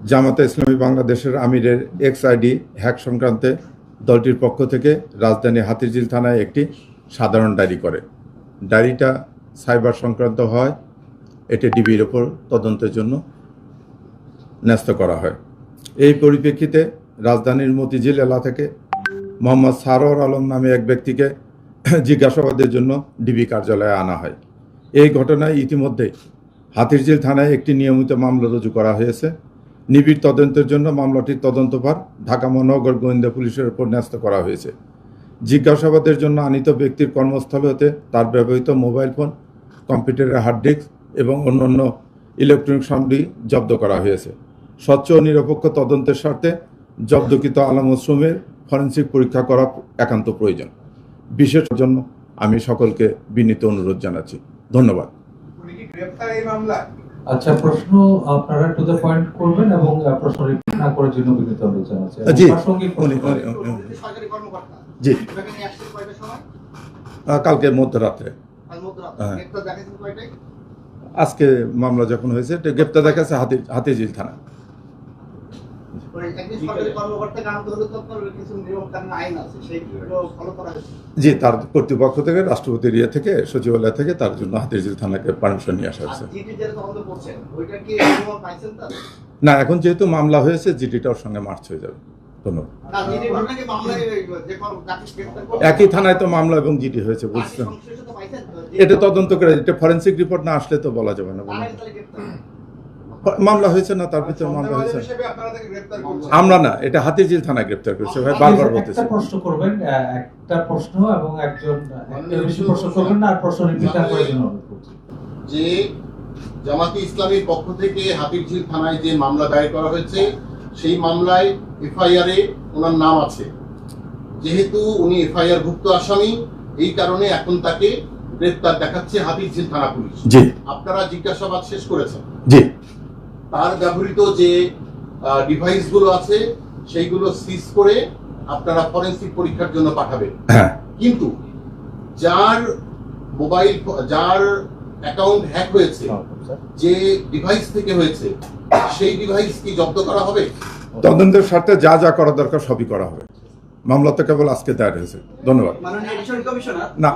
জামাতে ইসলামী বাংলাদেশের আমিরের এক্স-আইডি হ্যাক সংক্রান্তে দলটির পক্ষ থেকে রাজধানী হাতিরঝিল থানায় একটি সাধারণ ডায়েরি করে। ডায়েরিটা সাইবার সংক্রান্ত হয়, এটি ডিবির ওপর তদন্তের জন্য ন্যস্ত করা হয়। এই পরিপ্রেক্ষিতে রাজধানীর মতিঝিল এলাকা থেকে মোহাম্মদ সারোয়ার আলম নামে এক ব্যক্তিকে জিজ্ঞাসাবাদের জন্য ডিবি কার্যালয়ে আনা হয়। এই ঘটনায় ইতিমধ্যে হাতিরঝিল থানায় একটি নিয়মিত মামলা রুজু করা হয়েছে। নিবিড় তদন্তের জন্য মামলাটির তদন্তভার ঢাকা মহানগর গোয়েন্দা পুলিশের উপর ন্যস্ত করা হয়েছে। জিজ্ঞাসাবাদের জন্য আনিত ব্যক্তির কর্মস্থল হতে তার ব্যবহৃত মোবাইল ফোন, কম্পিউটারের হার্ড ডিস্ক এবং অন্যান্য ইলেকট্রনিক সামগ্রী জব্দ করা হয়েছে। স্বচ্ছ ও নিরপেক্ষ তদন্তের স্বার্থে জব্দকৃত আলামত সমূহের ফরেনসিক পরীক্ষা করা একান্ত প্রয়োজন। বিশেষ জন্য আমি সকলকে বিনীত অনুরোধ জানাচ্ছি। ধন্যবাদ। আচ্ছা, প্রশ্ন আপনারা টু দ্য পয়েন্ট করবেন এবং প্রশ্ন রিপিট না করার জন্য বিনীত অনুরোধ জানাচ্ছি। জি জি, কালকে মধ্যরাত্রে। আজকে মামলা যখন হয়েছে গ্রেপ্তার দেখাচ্ছে হাতিরঝিল থানা। জি, তার কর্তৃপক্ষ থেকে, রাষ্ট্রপতির ইয়ে থেকে, সচিবালয় থেকে তার জন্য হাতিরঝিল থানাকে পারমিশন নিয়ে আসা হয়েছে। না, এখন যেহেতু মামলা হয়েছে জিডিটা ওর সঙ্গে মার্চ হয়ে যাবে। ধন্যবাদ। একই থানায় তো মামলা এবং জিডি হয়েছে, বুঝছেন? এটা তদন্ত করে, এটা ফরেনসিক রিপোর্ট না আসলে তো বলা যাবে না। মামলা হয়েছে না, তার ভিতরে মামলা হয়েছে। আমরা না, এটা হাতিরঝিল থানায় গ্রেপ্তার করেছে। ভাই বারবার বলতেছি, একটা প্রশ্ন করবেন, একটা প্রশ্ন এবং একজন একটা বেশি প্রশ্ন করবেন না, আর প্রশ্ন রিপিট না করার জন্য অনুরোধ করছি। যে জামাতে ইসলামীর পক্ষ থেকে হাতিরঝিল থানায় যে মামলা দায়ের করা হয়েছে, সেই মামলায় এফআইআর এ ওনার নাম আছে। যেহেতু উনি এফআইআর ভুক্ত আসামি, এই কারণে এখন তাকে গ্রেপ্তার দেখাচ্ছে হাতিরঝিল থানা পুলিশ। জি, আপনারা জিজ্ঞাসাবাদ শেষ করেছেন। জি, তার ব্যবহৃত যে ডিভাইস গুলো আছে সেইগুলো সিজ করে আপনারা ফরেনসিক পরীক্ষার জন্য পাঠাবেন। হ্যাঁ, কিন্তু যার মোবাইল, যার অ্যাকাউন্ট হ্যাক হয়েছে, যে ডিভাইস থেকে হয়েছে, সেই ডিভাইস কি জব্দ করা হবে? তদন্তের স্বার্থে যা যা করা দরকার সবই করা হবে। মামলা তো কেবল আজকে দায়ের হয়েছে। ধন্যবাদ। না,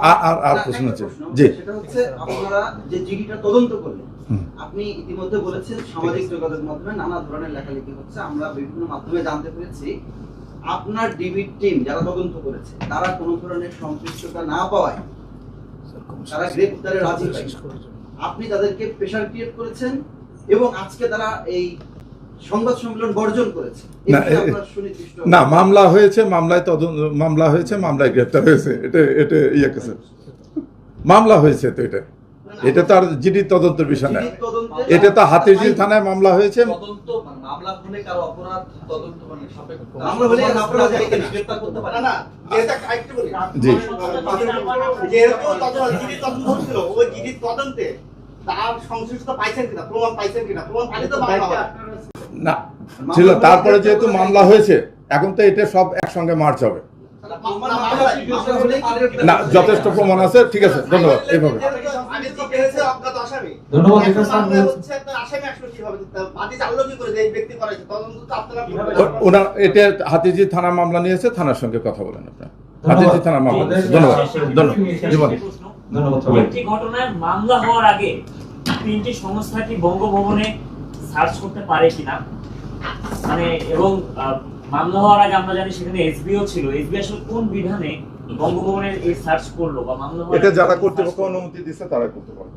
আর প্রশ্ন আছে? জি, সেটা হচ্ছে আপনারা যে জিডিটা তদন্ত করলেন, আপনি ইতিমধ্যে বলেছেন সামাজিক যোগাযোগ মাধ্যমে নানা ধরনের লেখালেখি হচ্ছে, আমরা বিভিন্ন মাধ্যমে জানতে পেরেছি আপনার ডিবি টিম যারা তদন্ত করেছে তারা কোনো ধরনের সম্পৃক্ততা না পাওয়ায় তারা গ্রেপ্তারে রাজি হয়। আপনি তাদেরকে প্রেশার ক্রিয়েট করেছেন এবং আজকে তারা এই সংবাদ সম্মেলন বর্জন করেছে। না, মামলা হয়েছে, মামলায় গ্রেপ্তার হয়েছে। এটা ইয়ে কেছে, মামলা হয়েছে তো এটা তো আর জিডি তদন্তের বিষয় না। এটা তো হাতিরঝিল থানায় মামলা হয়েছে। জি, না ছিল, তারপরে যেহেতু মামলা হয়েছে এখন তো এটা সব একসঙ্গে মার্চ হবে না। যথেষ্ট প্রমাণ আছে, ঠিক আছে। ধন্যবাদ। এইভাবে ওনার এটা হাতিরঝিল থানা মামলা নিয়েছে, থানার সঙ্গে কথা বলেন আপনার। হাতিরঝিল থানা মামলা। ধন্যবাদ। ধন্যবাদ। একটি ঘটনায় মামলা হওয়ার আগে তিনটি সংস্থাটি বঙ্গভবনে সার্চ করতে পারে কিনা, মানে, এবং মামলা হওয়ার আগে আমরা জানি সেখানে এসবিও ছিল। এসবি আসলে কোন বিধানে বঙ্গভবনের এই সার্চ করলো বা মামলা, এটা যারা কর্তৃপক্ষ অনুমতি দিচ্ছে তারা করতে পারবে।